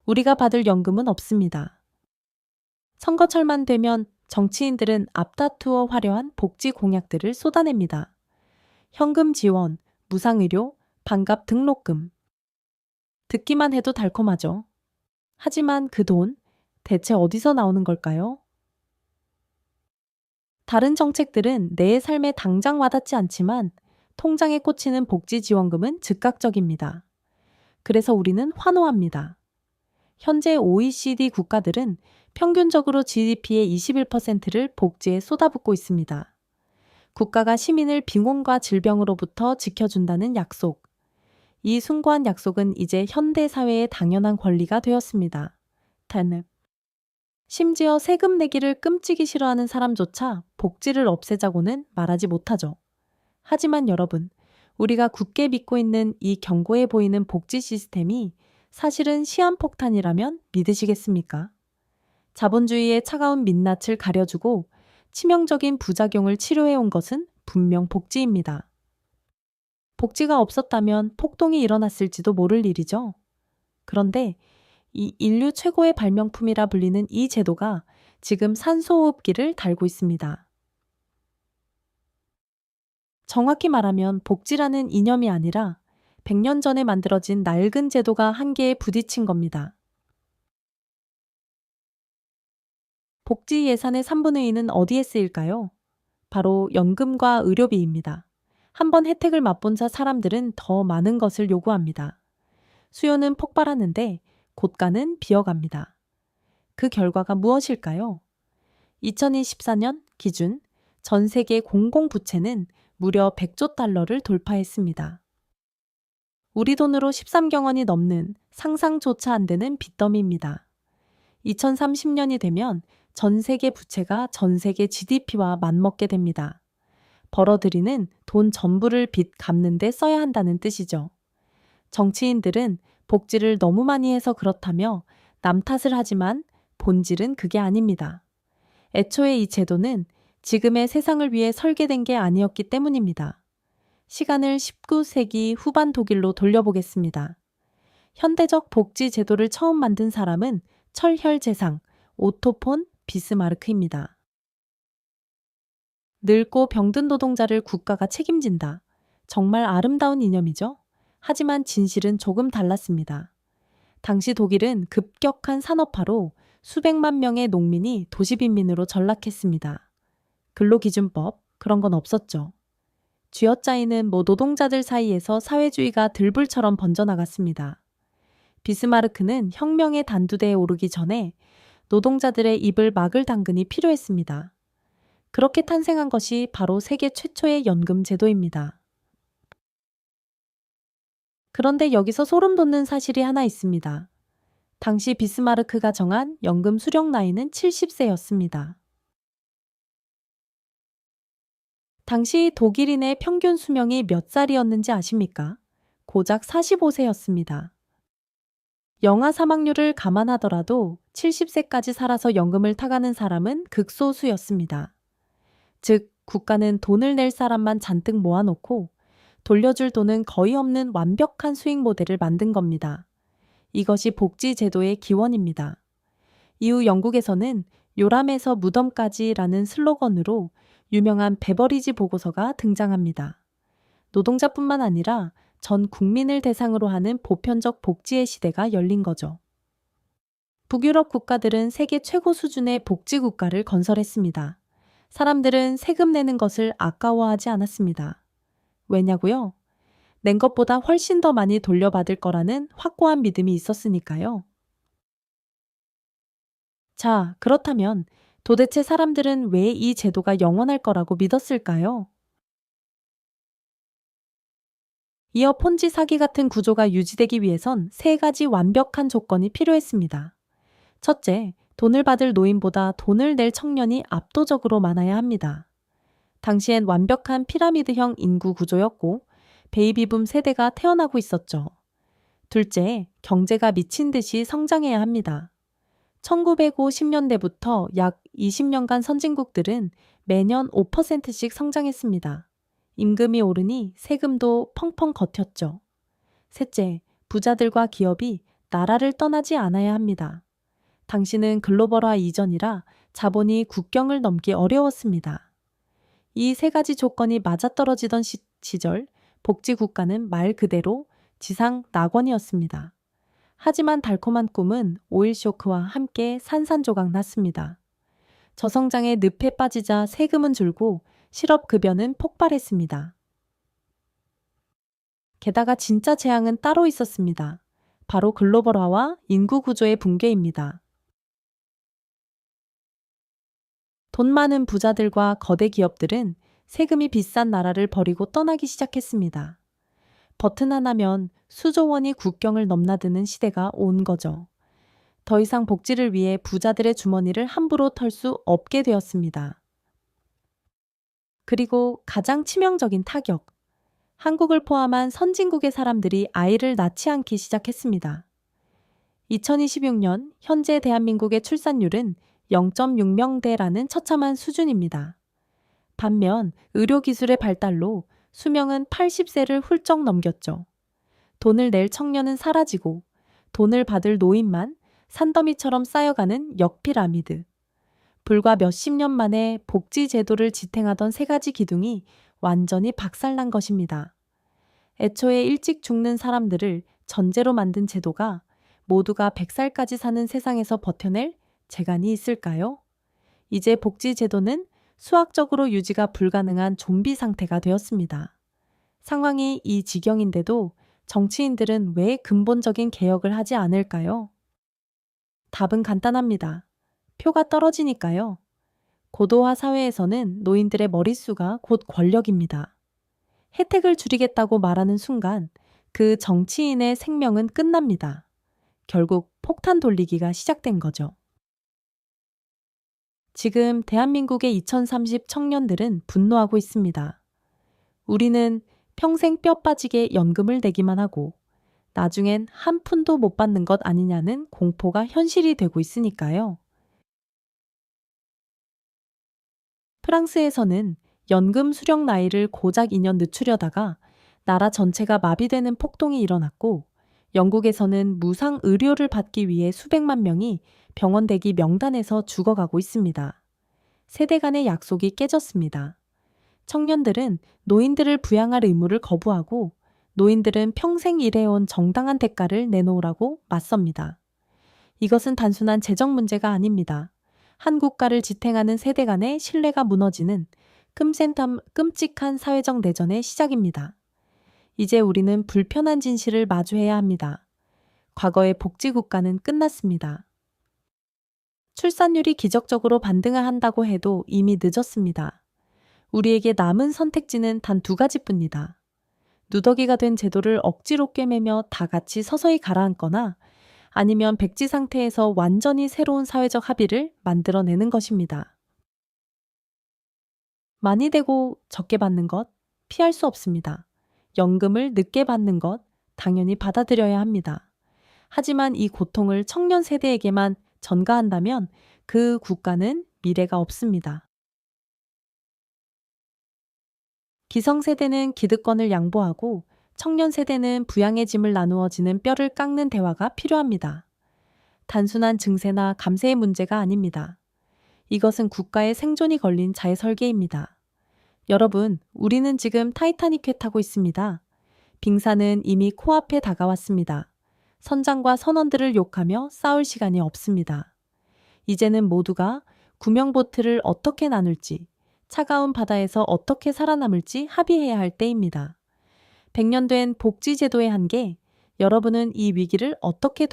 우리가 받을 연금은 없습니다. 선거철만 되면 정치인들은 앞다투어 화려한 복지 공약들을 쏟아냅니다. 현금 지원, 무상의료, 반값 등록금. 듣기만 해도 달콤하죠. 하지만 그 돈, 대체 어디서 나오는 걸까요? 다른 정책들은 내 삶에 당장 와닿지 않지만 통장에 꽂히는 복지 지원금은 즉각적입니다. 그래서 우리는 환호합니다. 현재 OECD 국가들은 평균적으로 GDP의 21%를 복지에 쏟아붓고 있습니다. 국가가 시민을 빈곤과 질병으로부터 지켜준다는 약속. 이 숭고한 약속은 이제 현대 사회의 당연한 권리가 되었습니다. 탄. 심지어 세금 내기를 끔찍이 싫어하는 사람조차 복지를 없애자고는 말하지 못하죠. 하지만 여러분, 우리가 굳게 믿고 있는 이 견고해 보이는 복지 시스템이 사실은 시한폭탄이라면 믿으시겠습니까? 자본주의의 차가운 민낯을 가려주고 치명적인 부작용을 치료해온 것은 분명 복지입니다. 복지가 없었다면 폭동이 일어났을지도 모를 일이죠. 그런데 이 인류 최고의 발명품이라 불리는 이 제도가 지금 산소호흡기를 달고 있습니다. 정확히 말하면 복지라는 이념이 아니라 100년 전에 만들어진 낡은 제도가 한계에 부딪힌 겁니다. 복지 예산의 3분의 2는 어디에 쓰일까요? 바로 연금과 의료비입니다. 한번 혜택을 맛본 사람들은 더 많은 것을 요구합니다. 수요는 폭발하는데 고가는 비어갑니다. 그 결과가 무엇일까요? 2024년 기준 전 세계 공공부채는 무려 100조 달러를 돌파했습니다. 우리 돈으로 13경원이 넘는 상상조차 안 되는 빚더미입니다. 2030년이 되면 전 세계 부채가 전 세계 GDP와 맞먹게 됩니다. 벌어들이는 돈 전부를 빚 갚는 데 써야 한다는 뜻이죠. 정치인들은 복지를 너무 많이 해서 그렇다며 남 탓을 하지만 본질은 그게 아닙니다. 애초에 이 제도는 지금의 세상을 위해 설계된 게 아니었기 때문입니다. 시간을 19세기 후반 독일로 돌려보겠습니다. 현대적 복지 제도를 처음 만든 사람은 철혈재상 오토 폰 비스마르크입니다. 늙고 병든 노동자를 국가가 책임진다. 정말 아름다운 이념이죠? 하지만 진실은 조금 달랐습니다. 당시 독일은 급격한 산업화로 수백만 명의 농민이 도시빈민으로 전락했습니다. 근로기준법, 그런 건 없었죠. 쥐어짜이는 노동자들 사이에서 사회주의가 들불처럼 번져나갔습니다. 비스마르크는 혁명의 단두대에 오르기 전에 노동자들의 입을 막을 당근이 필요했습니다. 그렇게 탄생한 것이 바로 세계 최초의 연금 제도입니다. 그런데 여기서 소름 돋는 사실이 하나 있습니다. 당시 비스마르크가 정한 연금 수령 나이는 70세였습니다. 당시 독일인의 평균 수명이 몇 살이었는지 아십니까? 고작 45세였습니다. 영아 사망률을 감안하더라도 70세까지 살아서 연금을 타가는 사람은 극소수였습니다. 즉, 국가는 돈을 낼 사람만 잔뜩 모아놓고 돌려줄 돈은 거의 없는 완벽한 수익 모델을 만든 겁니다. 이것이 복지 제도의 기원입니다. 이후 영국에서는 요람에서 무덤까지라는 슬로건으로 유명한 베버리지 보고서가 등장합니다. 노동자뿐만 아니라 전 국민을 대상으로 하는 보편적 복지의 시대가 열린 거죠. 북유럽 국가들은 세계 최고 수준의 복지 국가를 건설했습니다. 사람들은 세금 내는 것을 아까워하지 않았습니다. 왜냐고요? 낸 것보다 훨씬 더 많이 돌려받을 거라는 확고한 믿음이 있었으니까요. 자, 그렇다면 도대체 사람들은 왜 이 제도가 영원할 거라고 믿었을까요? 이어 폰지 사기 같은 구조가 유지되기 위해선 세 가지 완벽한 조건이 필요했습니다. 첫째, 돈을 받을 노인보다 돈을 낼 청년이 압도적으로 많아야 합니다. 당시엔 완벽한 피라미드형 인구 구조였고 베이비붐 세대가 태어나고 있었죠. 둘째, 경제가 미친 듯이 성장해야 합니다. 1950년대부터 약 20년간 선진국들은 매년 5%씩 성장했습니다. 임금이 오르니 세금도 펑펑 걷혔죠. 셋째, 부자들과 기업이 나라를 떠나지 않아야 합니다. 당시는 글로벌화 이전이라 자본이 국경을 넘기 어려웠습니다. 이 세 가지 조건이 맞아떨어지던 시절 복지국가는 말 그대로 지상 낙원이었습니다. 하지만 달콤한 꿈은 오일 쇼크와 함께 산산조각 났습니다. 저성장의 늪에 빠지자 세금은 줄고 실업급여는 폭발했습니다. 게다가 진짜 재앙은 따로 있었습니다. 바로 글로벌화와 인구 구조의 붕괴입니다. 돈 많은 부자들과 거대 기업들은 세금이 비싼 나라를 버리고 떠나기 시작했습니다. 버튼 하나면 수조 원이 국경을 넘나드는 시대가 온 거죠. 더 이상 복지를 위해 부자들의 주머니를 함부로 털 수 없게 되었습니다. 그리고 가장 치명적인 타격. 한국을 포함한 선진국의 사람들이 아이를 낳지 않기 시작했습니다. 2026년 현재 대한민국의 출산율은 0.6명대라는 처참한 수준입니다. 반면 의료기술의 발달로 수명은 80세를 훌쩍 넘겼죠. 돈을 낼 청년은 사라지고 돈을 받을 노인만 산더미처럼 쌓여가는 역피라미드. 불과 몇십 년 만에 복지 제도를 지탱하던 세 가지 기둥이 완전히 박살난 것입니다. 애초에 일찍 죽는 사람들을 전제로 만든 제도가 모두가 100살까지 사는 세상에서 버텨낼 재간이 있을까요? 이제 복지 제도는 수학적으로 유지가 불가능한 좀비 상태가 되었습니다. 상황이 이 지경인데도 정치인들은 왜 근본적인 개혁을 하지 않을까요? 답은 간단합니다. 표가 떨어지니까요. 고도화 사회에서는 노인들의 머릿수가 곧 권력입니다. 혜택을 줄이겠다고 말하는 순간 그 정치인의 생명은 끝납니다. 결국 폭탄 돌리기가 시작된 거죠. 지금 대한민국의 2030 청년들은 분노하고 있습니다. 우리는 평생 뼈 빠지게 연금을 내기만 하고 나중엔 한 푼도 못 받는 것 아니냐는 공포가 현실이 되고 있으니까요. 프랑스에서는 연금 수령 나이를 고작 2년 늦추려다가 나라 전체가 마비되는 폭동이 일어났고, 영국에서는 무상 의료를 받기 위해 수백만 명이 병원 대기 명단에서 죽어가고 있습니다. 세대 간의 약속이 깨졌습니다. 청년들은 노인들을 부양할 의무를 거부하고 노인들은 평생 일해온 정당한 대가를 내놓으라고 맞섭니다. 이것은 단순한 재정 문제가 아닙니다. 한 국가를 지탱하는 세대 간의 신뢰가 무너지는 끔찍한 사회적 내전의 시작입니다. 이제 우리는 불편한 진실을 마주해야 합니다. 과거의 복지국가는 끝났습니다. 출산율이 기적적으로 반등을 한다고 해도 이미 늦었습니다. 우리에게 남은 선택지는 단 두 가지뿐이다. 누더기가 된 제도를 억지로 꿰매며 다 같이 서서히 가라앉거나 아니면 백지 상태에서 완전히 새로운 사회적 합의를 만들어내는 것입니다. 많이 되고 적게 받는 것 피할 수 없습니다. 연금을 늦게 받는 것 당연히 받아들여야 합니다. 하지만 이 고통을 청년 세대에게만 전가한다면 그 국가는 미래가 없습니다. 기성세대는 기득권을 양보하고 청년 세대는 부양의 짐을 나누어 지는 뼈를 깎는 대화가 필요합니다. 단순한 증세나 감세의 문제가 아닙니다. 이것은 국가의 생존이 걸린 자해 설계입니다. 여러분, 우리는 지금 타이타닉 회 타고 있습니다. 빙산은 이미 코앞에 다가왔습니다. 선장과 선원들을 욕하며 싸울 시간이 없습니다. 이제는 모두가 구명보트를 어떻게 나눌지, 차가운 바다에서 어떻게 살아남을지 합의해야 할 때입니다. 100년 된 복지제도의 한계, 여러분은 이 위기를 어떻게